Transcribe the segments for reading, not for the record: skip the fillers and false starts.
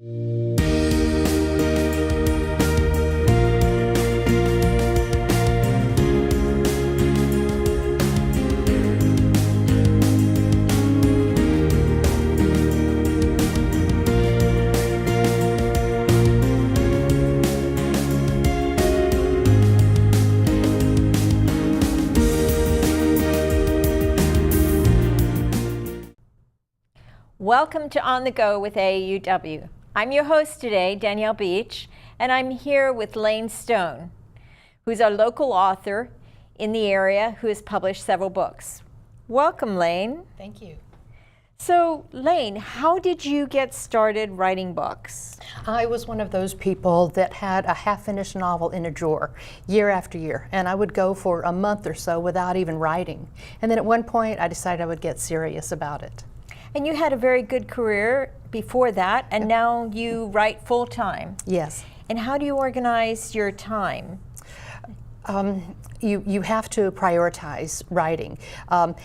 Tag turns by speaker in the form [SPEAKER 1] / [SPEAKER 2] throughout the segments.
[SPEAKER 1] Welcome to On the Go with AAUW. I'm your host today, Danielle Beach, and I'm here with Lane Stone, who's a local author in the area who has published several books. Welcome, Lane.
[SPEAKER 2] Thank you.
[SPEAKER 1] So, Lane, how did you get started writing books?
[SPEAKER 2] I was one of those people that had a half-finished novel in a drawer year after year, and I would go for a month or so without even writing. And then at one point, I decided I would get serious about it.
[SPEAKER 1] And you had a very good career before that, and now you write full-time.
[SPEAKER 2] Yes.
[SPEAKER 1] And how do you organize your time?
[SPEAKER 2] You have to prioritize writing. I'm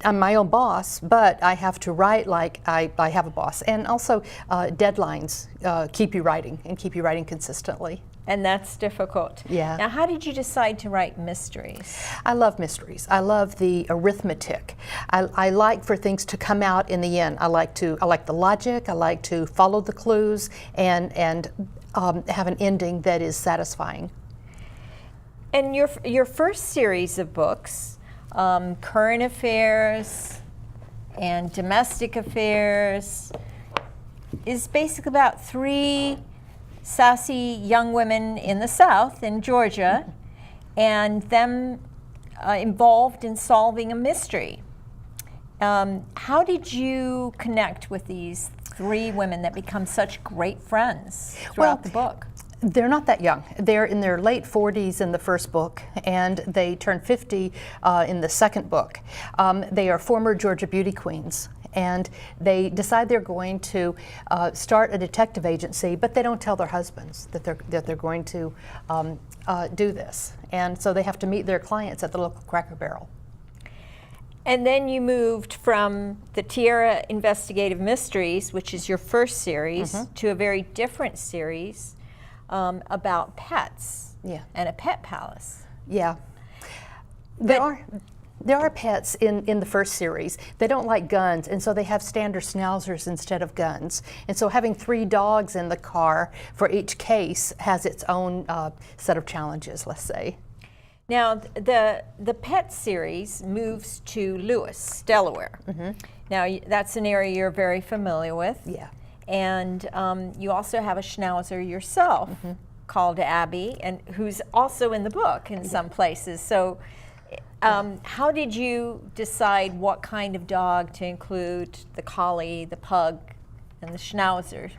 [SPEAKER 2] my own boss, but I have to write like I have a boss. And also deadlines keep you writing and keep you writing consistently.
[SPEAKER 1] And that's difficult.
[SPEAKER 2] Yeah.
[SPEAKER 1] Now, how did you decide to write mysteries?
[SPEAKER 2] I love mysteries. I love the arithmetic. I like for things to come out in the end. I like the logic. I like to follow the clues and have an ending that is satisfying.
[SPEAKER 1] And your first series of books, Current Affairs and Domestic Affairs, is basically about three sassy young women in the South, in Georgia, and them involved in solving a mystery. How did you connect with these three women that become such great friends throughout the book?
[SPEAKER 2] They're not that young. They're in their late 40s in the first book, and they turn 50 in the second book. They are former Georgia beauty queens, and they decide they're going to start a detective agency, but they don't tell their husbands that they're going to do this. And so they have to meet their clients at the local Cracker Barrel.
[SPEAKER 1] And then you moved from the Tierra Investigative Mysteries, which is your first series, to a very different series about pets.
[SPEAKER 2] Yeah.
[SPEAKER 1] And a pet palace.
[SPEAKER 2] Yeah. There are pets in the first series. They don't like guns, and so they have standard schnauzers instead of guns. And so having 3 dogs in the car for each case has its own set of challenges, let's say.
[SPEAKER 1] Now, the pet series moves to Lewis, Delaware. Now, that's an area you're very familiar with.
[SPEAKER 2] Yeah.
[SPEAKER 1] And you also have a schnauzer yourself called Abby, and who's also in the book in some places. So how did you decide what kind of dog to include? The collie, the pug, and the schnauzer?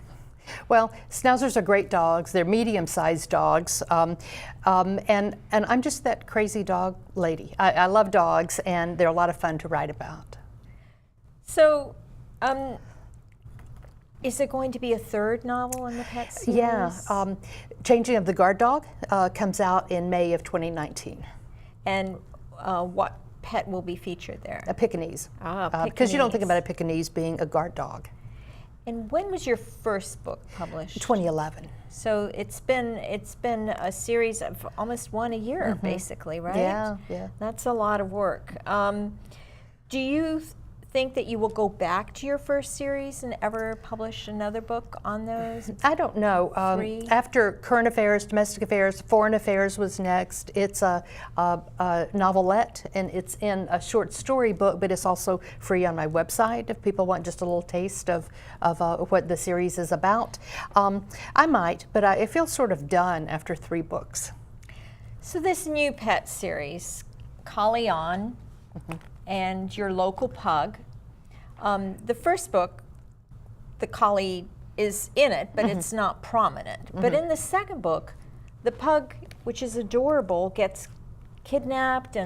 [SPEAKER 2] Well, schnauzers are great dogs. They're medium-sized dogs, and I'm just that crazy dog lady. I love dogs, and they're a lot of fun to write about.
[SPEAKER 1] So, is there going to be a third novel in the pet series?
[SPEAKER 2] Yeah, Changing of the Guard Dog comes out in May of 2019.
[SPEAKER 1] And what pet will be featured there?
[SPEAKER 2] A Pekingese.
[SPEAKER 1] Pekingese.
[SPEAKER 2] Because you don't think about a Pekingese being a guard dog.
[SPEAKER 1] And when was your first book published?
[SPEAKER 2] 2011.
[SPEAKER 1] So it's been a series of almost one a year, basically, right?
[SPEAKER 2] Yeah, yeah.
[SPEAKER 1] That's a lot of work. Do you think that you will go back to your first series and ever publish another book on those?
[SPEAKER 2] I don't know. After Current Affairs, Domestic Affairs, Foreign Affairs was next. It's a novelette, and it's in a short story book, but it's also free on my website if people want just a little taste of what the series is about. I might, but I feel sort of done after 3 books.
[SPEAKER 1] So this new pet series, Collie On, and your local pug. The first book, the collie is in it, but it's not prominent. But in the second book, the pug, which is adorable, gets kidnapped,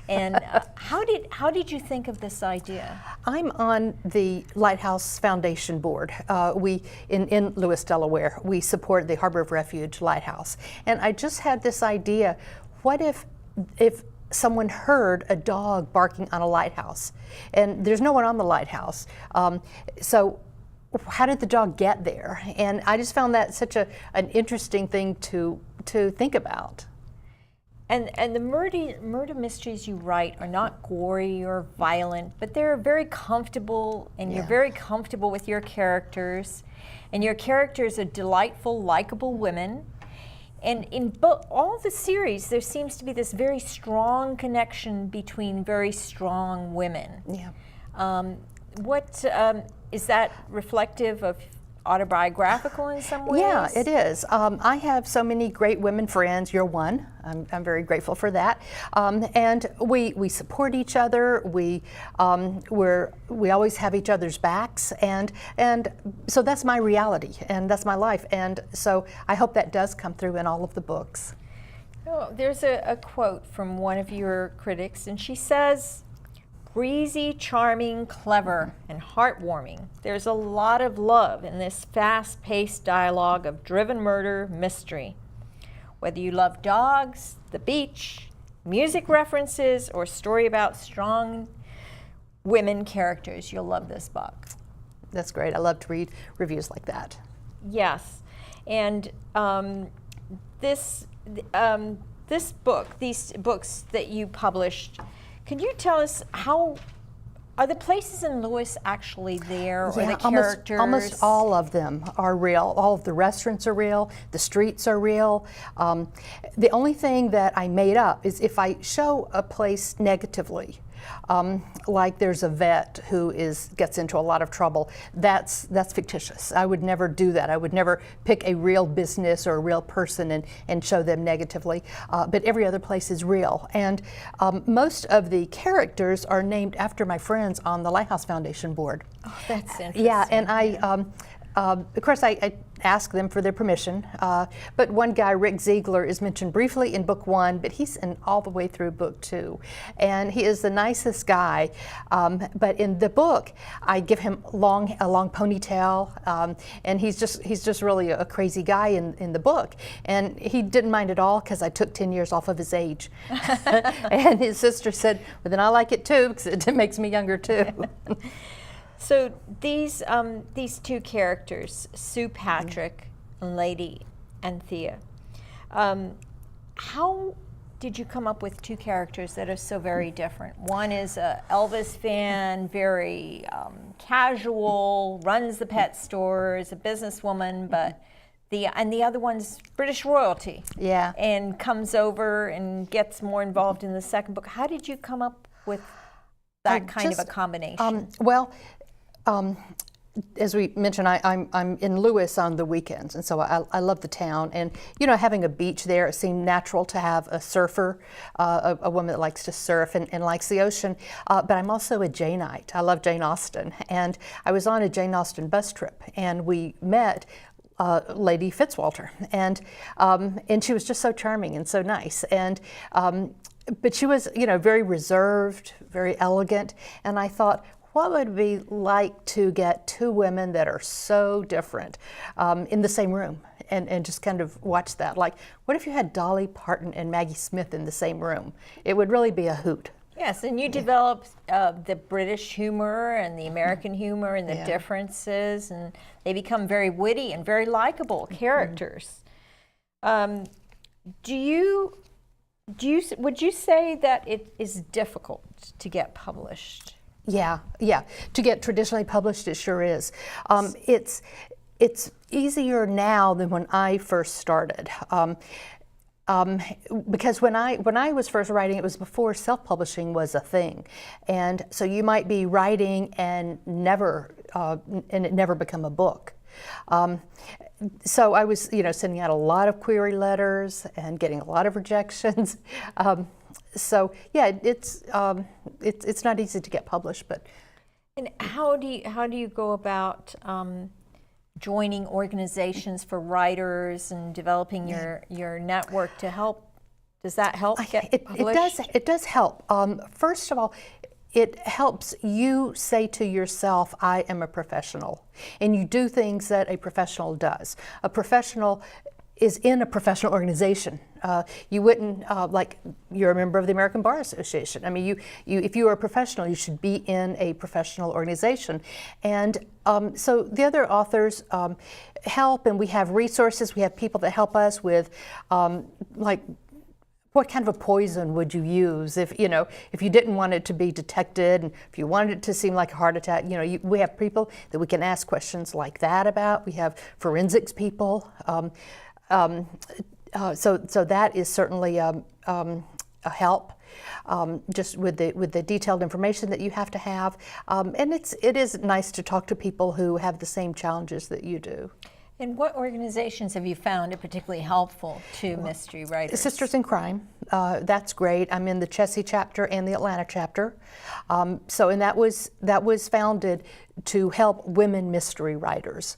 [SPEAKER 1] and how did you think of this idea?
[SPEAKER 2] I'm on the Lighthouse Foundation board. We in Lewis, Delaware, we support the Harbor of Refuge Lighthouse, and I just had this idea: what if someone heard a dog barking on a lighthouse, and there's no one on the lighthouse. So how did the dog get there? And I just found that such an interesting thing to think about.
[SPEAKER 1] And the murder mysteries you write are not gory or violent, but they're very comfortable, and you're very comfortable with your characters, and your characters are delightful, likable women. And in all the series, there seems to be this very strong connection between very strong women.
[SPEAKER 2] Yeah.
[SPEAKER 1] What is that reflective of autobiographical in some ways?
[SPEAKER 2] Yeah, it is. I have so many great women friends. You're one. I'm very grateful for that. And we support each other. We always have each other's backs, and so that's my reality, and that's my life. And so I hope that does come through in all of the books.
[SPEAKER 1] Oh, there's a quote from one of your critics, and she says, "Breezy, charming, clever, and heartwarming. There's a lot of love in this fast-paced dialogue of driven murder mystery. Whether you love dogs, the beach, music references, or a story about strong women characters, you'll love this book."
[SPEAKER 2] That's great. I love to read reviews like that.
[SPEAKER 1] Yes, and this book, these books that you published, can you tell us how are the places in Lewis actually there, or the characters?
[SPEAKER 2] Almost all of them are real. All of the restaurants are real. The streets are real. The only thing that I made up is if I show a place negatively, like there's a vet who gets into a lot of trouble, that's fictitious. I would never do that. I would never pick a real business or a real person and show them negatively. But every other place is real. And most of the characters are named after my friends on the Lighthouse Foundation board.
[SPEAKER 1] Oh, that's interesting.
[SPEAKER 2] Yeah, and of course, I ask them for their permission, but one guy, Rick Ziegler, is mentioned briefly in book 1, but he's in all the way through book 2, and he is the nicest guy. But in the book, I give him a long ponytail, and he's just really a crazy guy in the book, and he didn't mind at all because I took 10 years off of his age. And his sister said, "Well, then I like it too because it makes me younger too."
[SPEAKER 1] So these two characters, Sue Patrick and Lady Anthea, how did you come up with two characters that are so very different? One is a Elvis fan, very casual, runs the pet store, is a businesswoman, but the other one's British royalty.
[SPEAKER 2] Yeah.
[SPEAKER 1] And comes over and gets more involved in the second book. How did you come up with that kind of a combination?
[SPEAKER 2] As we mentioned, I'm in Lewis on the weekends, and so I love the town. And having a beach there, it seemed natural to have a surfer, a woman that likes to surf and likes the ocean. But I'm also a Janeite. I love Jane Austen, and I was on a Jane Austen bus trip, and we met Lady Fitzwalter, and she was just so charming and so nice. And but she was, very reserved, very elegant, and I thought, what would it be like to get two women that are so different in the same room and just kind of watch that? Like, what if you had Dolly Parton and Maggie Smith in the same room? It would really be a hoot.
[SPEAKER 1] Yes, and you develop the British humor and the American humor and the differences, and they become very witty and very likable characters. Would you say that it is difficult to get published?
[SPEAKER 2] Yeah. To get traditionally published, it sure is. It's easier now than when I first started. Because when I was first writing, it was before self-publishing was a thing, and so you might be writing and it never become a book. So I was, sending out a lot of query letters and getting a lot of rejections. So yeah, it's not easy to get published, but.
[SPEAKER 1] And how do you go about joining organizations for writers and developing your network to help? Does that help get published?
[SPEAKER 2] It does help. First of all, it helps you say to yourself, I am a professional, and you do things that a professional does. A professional is in a professional organization. You wouldn't, like, you're a member of the American Bar Association. I mean, if you are a professional, you should be in a professional organization. And so the other authors help, and we have resources. We have people that help us with, like, what kind of a poison would you use if you didn't want it to be detected, and if you wanted it to seem like a heart attack? We have people that we can ask questions like that about. We have forensics people. So that is certainly a help, just with the detailed information that you have to have. And it is nice to talk to people who have the same challenges that you do.
[SPEAKER 1] And what organizations have you found it particularly helpful to mystery writers?
[SPEAKER 2] Sisters in Crime, that's great. I'm in the Chessie chapter and the Atlanta chapter. And that was founded to help women mystery writers.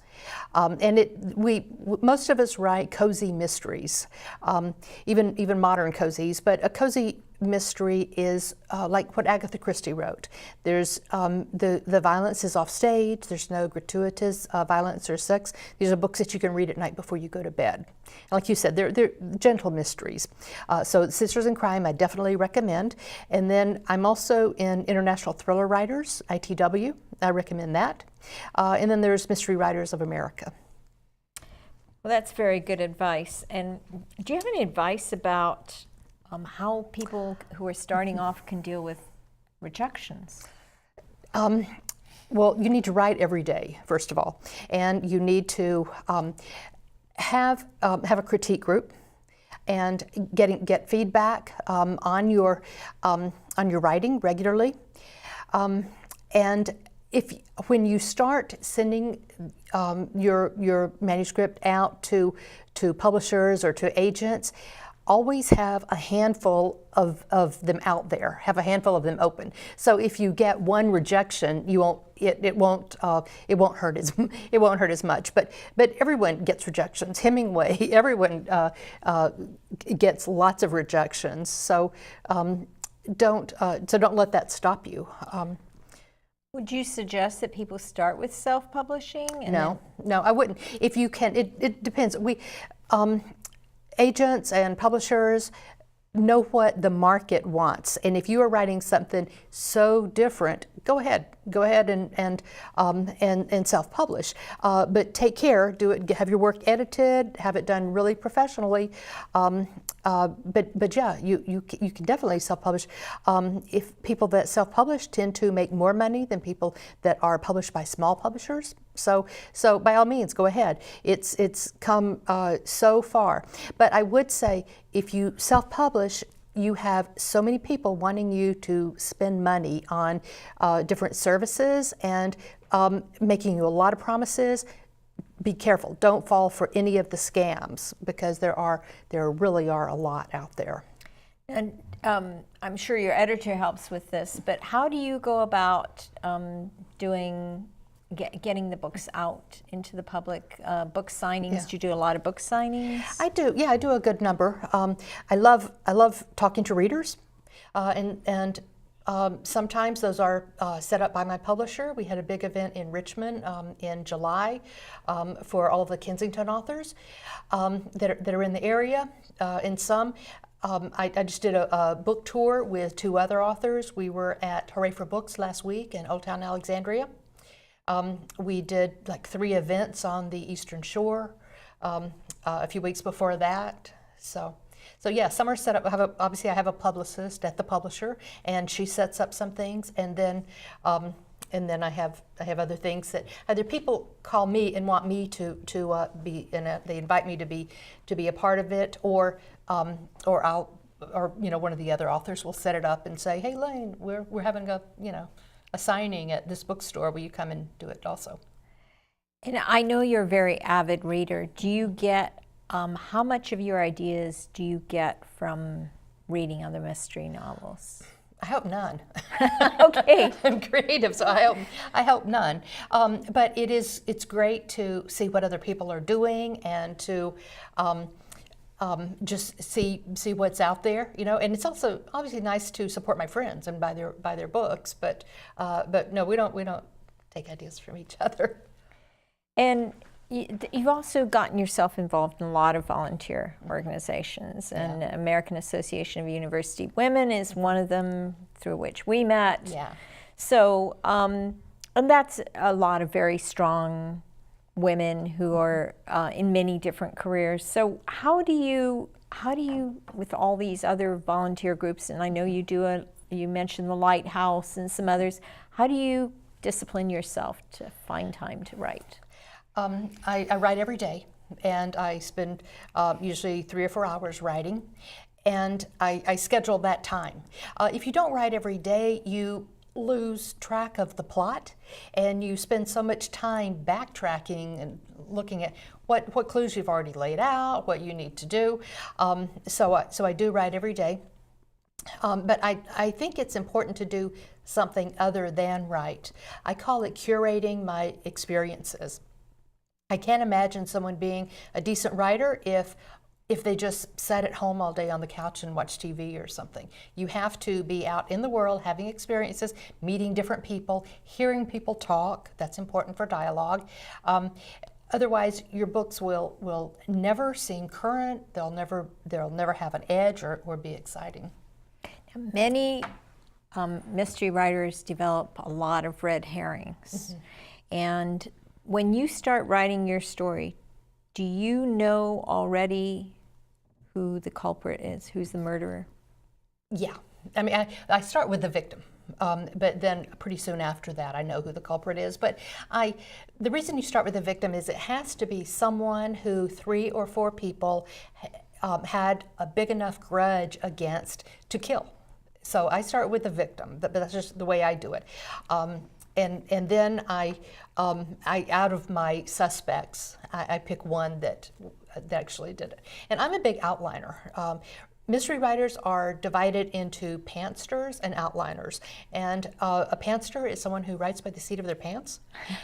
[SPEAKER 2] And most of us write cozy mysteries, even modern cozies, but a cozy mystery is like what Agatha Christie wrote. There's the violence is off stage. There's no gratuitous violence or sex. These are books that you can read at night before you go to bed. And like you said, they're gentle mysteries. So Sisters in Crime, I definitely recommend. And then I'm also in International Thriller Writers, ITW. I recommend that. And then there's Mystery Writers of America.
[SPEAKER 1] Well, that's very good advice. And do you have any advice about how people who are starting off can deal with rejections?
[SPEAKER 2] Well, you need to write every day, first of all, and you need to have a critique group and get feedback on your writing regularly. And when you start sending your manuscript out to publishers or to agents, always have a handful of them out there. Have a handful of them open. So if you get one rejection, it won't hurt as much. But everyone gets rejections. Hemingway, everyone gets lots of rejections. So don't let that stop you.
[SPEAKER 1] Would you suggest that people start with self-publishing?
[SPEAKER 2] No, I wouldn't. If you can, it depends. Agents and publishers know what the market wants, and if you are writing something so different, go ahead and self-publish. But take care. Have your work edited. Have it done really professionally. But yeah, you can definitely self-publish. If people that self-publish tend to make more money than people that are published by small publishers. So by all means, go ahead. It's come so far. But I would say if you self-publish, you have so many people wanting you to spend money on different services and making you a lot of promises. Be careful. Don't fall for any of the scams, because there really are a lot out there.
[SPEAKER 1] And I'm sure your editor helps with this, but how do you go about getting the books out into the public? Book signings?
[SPEAKER 2] Yeah.
[SPEAKER 1] Do you do a lot of book signings?
[SPEAKER 2] I do. Yeah, I do a good number. I love talking to readers, and sometimes those are set up by my publisher. We had a big event in Richmond in July for all of the Kensington authors that are in the area. And some, I just did a book tour with 2 other authors. We were at Hooray for Books last week in Old Town Alexandria. We did like 3 events on the Eastern Shore a few weeks before that. So yeah, some are set up. Obviously, I have a publicist at the publisher, and she sets up some things, and then I have other things that either people call me and want me to be in it. They invite me to be a part of it, or one of the other authors will set it up and say, "Hey, Lane, we're having a signing at this bookstore. Will you come and do it also?"
[SPEAKER 1] And I know you're a very avid reader. Do you get how much of your ideas do you get from reading other mystery novels?
[SPEAKER 2] I hope none.
[SPEAKER 1] Okay.
[SPEAKER 2] I'm creative, so I hope none. But it's great to see what other people are doing and to just see what's out there, And it's also obviously nice to support my friends and buy their books. But no, we don't take ideas from each other.
[SPEAKER 1] And You've also gotten yourself involved in a lot of volunteer organizations, and American Association of University Women is one of them, through which we met.
[SPEAKER 2] Yeah.
[SPEAKER 1] So, and that's a lot of very strong women who are in many different careers. So how do you, with all these other volunteer groups, and I know you do you mentioned the Lighthouse and some others, how do you discipline yourself to find time to write?
[SPEAKER 2] I write every day, and I spend usually 3 or 4 hours writing, and I schedule that time. If you don't write every day, you lose track of the plot, and you spend so much time backtracking and looking at what clues you've already laid out, what you need to do. So I do write every day. But I think it's important to do something other than write. I call it curating my experiences. I can't imagine someone being a decent writer if they just sat at home all day on the couch and watched TV or something. You have to be out in the world, having experiences, meeting different people, hearing people talk. That's important for dialogue. Otherwise, your books will never seem current. They'll never have an edge or be exciting.
[SPEAKER 1] Many mystery writers develop a lot of red herrings. And when you start writing your story, do you know already who the culprit is, who's the murderer?
[SPEAKER 2] Yeah. I mean, I start with the victim. But then pretty soon after that, I know who the culprit is. But the reason you start with the victim is it has to be someone who 3 or 4 people had a big enough grudge against to kill. So I start with the victim, but that's just the way I do it. And then I out of my suspects, I pick one that actually did it. And I'm a big outliner. Mystery writers are divided into pantsters and outliners. And a pantster is someone who writes by the seat of their pants.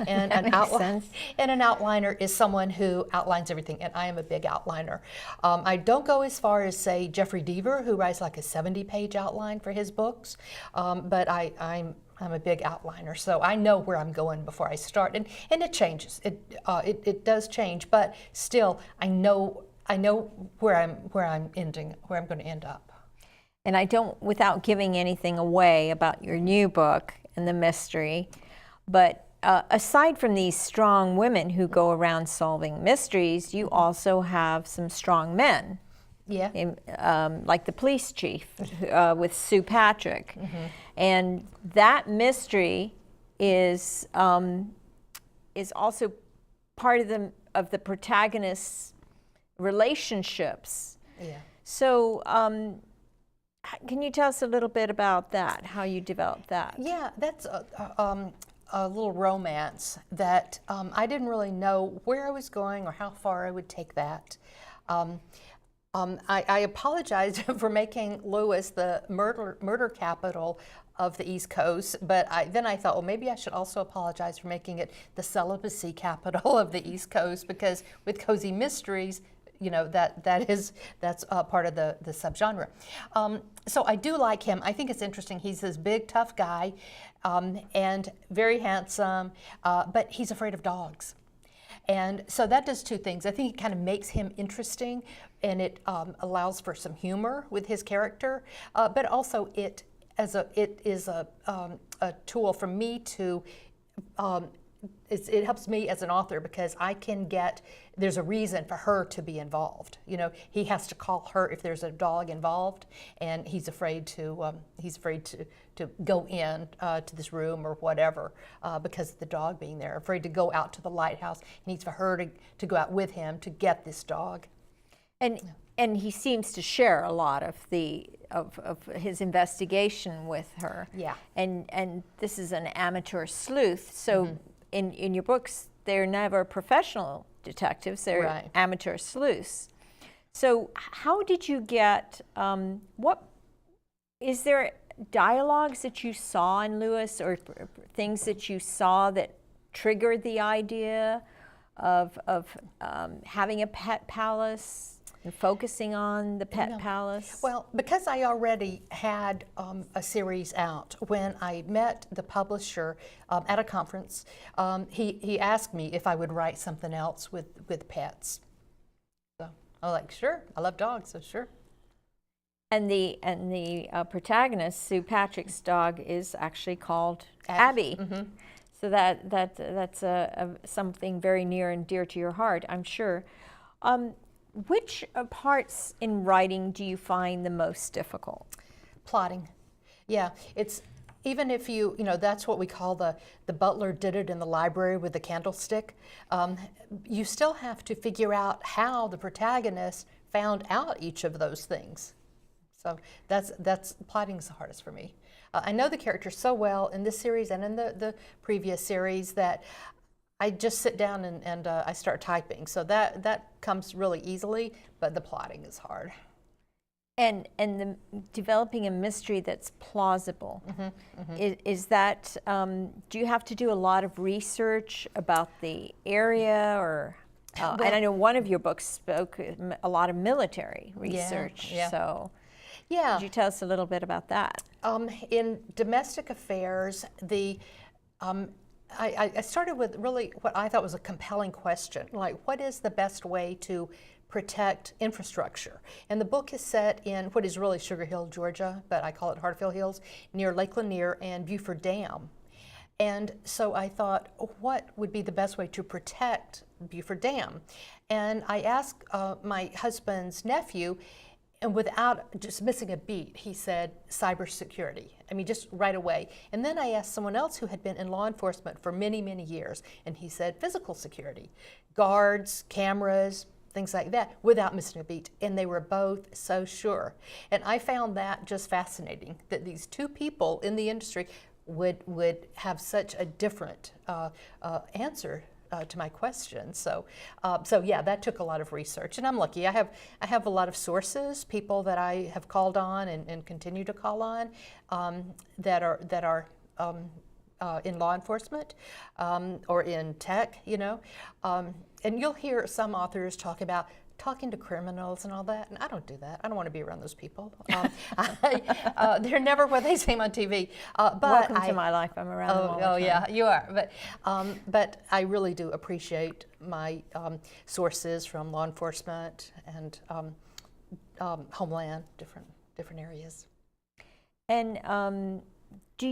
[SPEAKER 2] And an outliner is someone who outlines everything. And I am a big outliner. I don't go as far as, say, Jeffrey Deaver, who writes like a 70-page outline for his books. But I'm a big outliner, so I know where I'm going before I start. And it changes. It does change, but still, I know where I'm going to end up.
[SPEAKER 1] And I don't, without giving anything away about your new book and the mystery, but aside from these strong women who go around solving mysteries, you also have some strong men.
[SPEAKER 2] Yeah.
[SPEAKER 1] Like the police chief with Sue Patrick. And that mystery is also part of the protagonist's relationships.
[SPEAKER 2] Yeah.
[SPEAKER 1] So can you tell us a little bit about that, how you developed that?
[SPEAKER 2] Yeah, that's a little romance that I didn't really know where I was going or how far I would take that. I apologize for making Lewis the murder capital of the East Coast, but then I thought, well, maybe I should also apologize for making it the celibacy capital of the East Coast, because with cozy mysteries, you know, that's part of the subgenre. So I do like him. I think it's interesting. He's this big, tough guy, and very handsome, but he's afraid of dogs. And so that does 2 things. I think it kind of makes him interesting, and it allows for some humor with his character, but also it is a tool for me to, it helps me as an author, because I can there's a reason for her to be involved. You know, he has to call her if there's a dog involved, and he's afraid to go in to this room or whatever because of the dog being there. Afraid to go out to the lighthouse. He needs for her to go out with him to get this dog.
[SPEAKER 1] And he seems to share a lot of his investigation with her.
[SPEAKER 2] Yeah.
[SPEAKER 1] And this is an amateur sleuth. So in your books, they're never professional detectives. They're amateur sleuths. So how did you get? Is there dialogues that you saw in Lewis, or things that you saw that triggered the idea of having a pet palace? focusing on the Pet
[SPEAKER 2] No.
[SPEAKER 1] Palace?
[SPEAKER 2] Well, because I already had a series out, when I met the publisher at a conference, he asked me if I would write something else with pets. So I was like, sure, I love dogs, so sure.
[SPEAKER 1] And the protagonist, Sue Patrick's dog, is actually called Abby. So that's something very near and dear to your heart, I'm sure. Which parts in writing do you find the most difficult?
[SPEAKER 2] Plotting. Yeah, it's even if you know, that's what we call the butler did it in the library with the candlestick. You still have to figure out how the protagonist found out each of those things. So that's plotting is the hardest for me. I know the characters so well in this series and in the previous series that I just sit down and I start typing. So that comes really easily, but the plotting is hard.
[SPEAKER 1] And developing a mystery that's plausible. Is that, do you have to do a lot of research about the area, or, and I know one of your books spoke a lot of military research,
[SPEAKER 2] yeah.
[SPEAKER 1] so
[SPEAKER 2] Yeah.
[SPEAKER 1] could you tell us a little bit about that?
[SPEAKER 2] In domestic affairs, I started with really what I thought was a compelling question, like what is the best way to protect infrastructure? And the book is set in what is really Sugar Hill, Georgia, but I call it Hartfield Hills, near Lake Lanier and Buford Dam. And so I thought, what would be the best way to protect Buford Dam? And I asked my husband's nephew, and without just missing a beat, he said cybersecurity. I mean, just right away. And then I asked someone else who had been in law enforcement for many, many years, and he said physical security, guards, cameras, things like that, without missing a beat. And they were both so sure. And I found that just fascinating, that these two people in the industry would have such a different answer to my question. So yeah, that took a lot of research, and I'm lucky. I have a lot of sources, people that I have called on and continue to call on, that are in law enforcement or in tech, you know. And you'll hear some authors talk about talking to criminals and all that, and I don't do that. I don't want to be around those people. They're never what they seem on TV. But
[SPEAKER 1] Welcome to my life. I'm around them all the time.
[SPEAKER 2] Yeah, you are. But I really do appreciate my sources from law enforcement and Homeland, different areas.
[SPEAKER 1] And do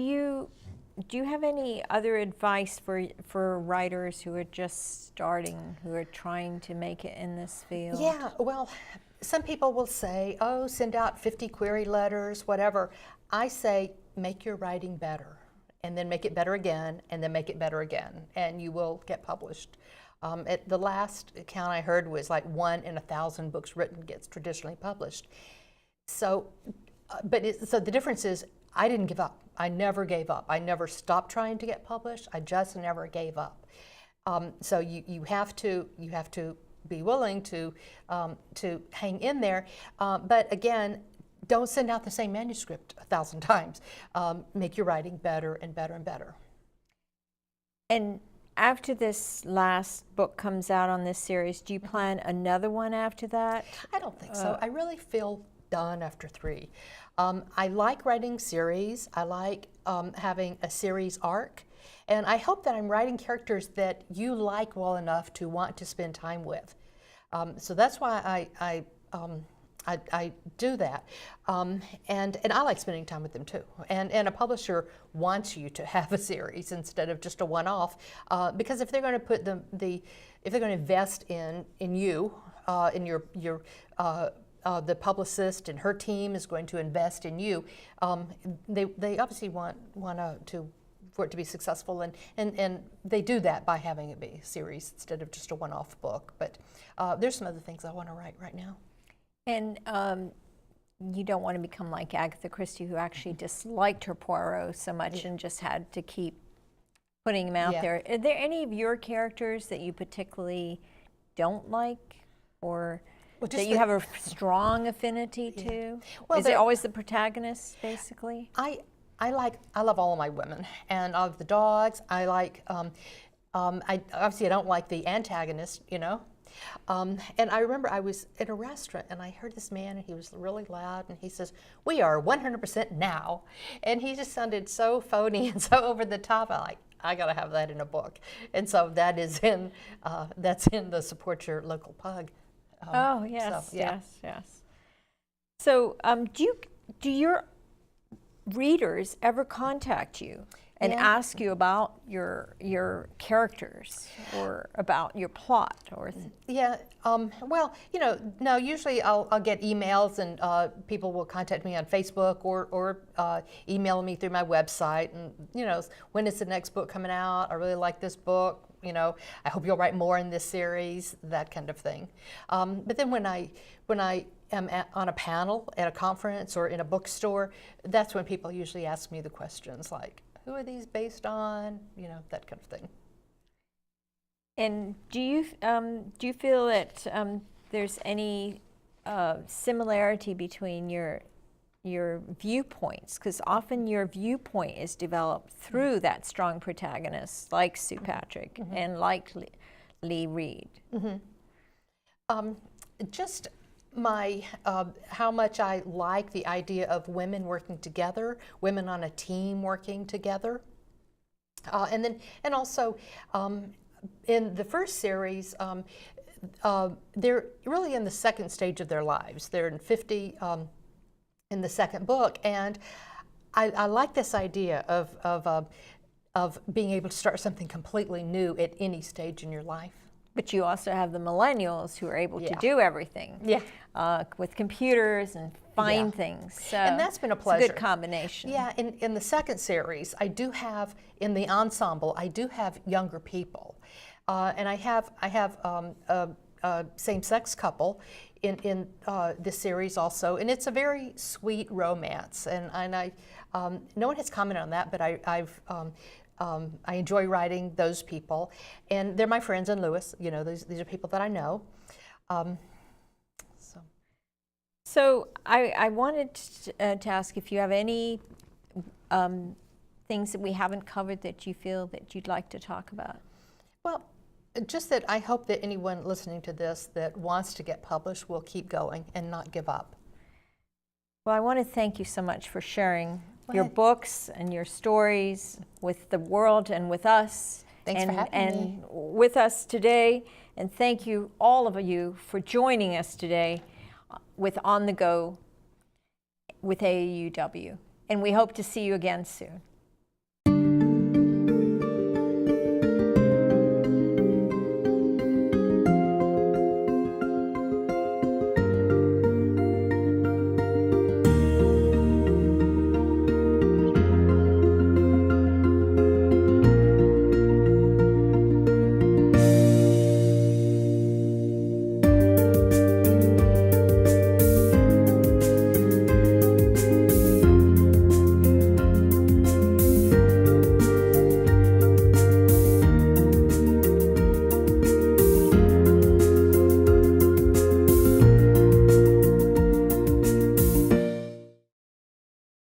[SPEAKER 1] you have any other advice for writers who are just starting, who are trying to make it in this field?
[SPEAKER 2] Yeah, well, some people will say, oh, send out 50 query letters, whatever. I say, make your writing better, and then make it better again, and then make it better again, and you will get published. At the last count I heard was like 1 in 1,000 books written gets traditionally published. So, so the difference is, I didn't give up. I never gave up. I never stopped trying to get published. I just never gave up. So you have to be willing to hang in there. But again, don't send out the same manuscript 1,000 times. Make your writing better and better and better.
[SPEAKER 1] And after this last book comes out on this series, do you plan another one after that?
[SPEAKER 2] I don't think so. I really feel done after 3. I like writing series. I like having a series arc. And I hope that I'm writing characters that you like well enough to want to spend time with. So that's why I do that. And I like spending time with them too. And a publisher wants you to have a series instead of just a one-off, because if they're going to put if they're going to invest in you, in your the publicist and her team is going to invest in you. They obviously want for it to be successful, and they do that by having it be a series instead of just a one-off book. But there's some other things I want to write right now.
[SPEAKER 1] And you don't want to become like Agatha Christie, who actually disliked her Poirot so much and just had to keep putting him out there. Are there any of your characters that you particularly don't like, or that you have a strong affinity to? Well, is it always the protagonist, basically?
[SPEAKER 2] I love all of my women, and of the dogs, I like. Obviously, I don't like the antagonist, you know. And I remember I was in a restaurant and I heard this man and he was really loud and he says, "We are 100% now." And he just sounded so phony and so over the top. I gotta have that in a book. And so that is in, that's in the Support Your Local Pug.
[SPEAKER 1] Oh, yes,
[SPEAKER 2] so, yeah.
[SPEAKER 1] yes, yes. So do your readers ever contact you and
[SPEAKER 2] Yeah.
[SPEAKER 1] ask you about your characters or about your plot or
[SPEAKER 2] Yeah, well, no, usually I'll get emails and people will contact me on Facebook or email me through my website and, when is the next book coming out? I really like this book, I hope you'll write more in this series, that kind of thing. But then when I am on a panel at a conference or in a bookstore, that's when people usually ask me the questions like, who are these based on? That kind of thing.
[SPEAKER 1] And do you feel that there's any similarity between your viewpoints? Because often your viewpoint is developed through that strong protagonist, like Sue Patrick and like Lee Reed.
[SPEAKER 2] Just my how much I like the idea of women working together, women on a team working together, and also. In the first series, they're really in the second stage of their lives. They're in 50 in the second book, and I like this idea of being able to start something completely new at any stage in your life.
[SPEAKER 1] But you also have the millennials who are able to
[SPEAKER 2] Yeah.
[SPEAKER 1] do everything.
[SPEAKER 2] Yeah.
[SPEAKER 1] With computers and find
[SPEAKER 2] Yeah.
[SPEAKER 1] things. So
[SPEAKER 2] And that's been a
[SPEAKER 1] It's
[SPEAKER 2] pleasure.
[SPEAKER 1] a good combination.
[SPEAKER 2] Yeah, in the second series, I do have, in the ensemble, I do have younger people. And I have a same-sex couple in this series also, and it's a very sweet romance. And I no one has commented on that, but I enjoy writing those people, and they're my friends in Lewis. These are people that I know.
[SPEAKER 1] So I wanted to ask if you have any things that we haven't covered that you feel that you'd like to talk about.
[SPEAKER 2] Well, just that I hope that anyone listening to this that wants to get published will keep going and not give up.
[SPEAKER 1] Well, I want to thank you so much for sharing your
[SPEAKER 2] Well,
[SPEAKER 1] books and your stories with the world and with us.
[SPEAKER 2] Thanks for having me.
[SPEAKER 1] With us today. And thank you, all of you, for joining us today with On the Go with AAUW. And we hope to see you again soon.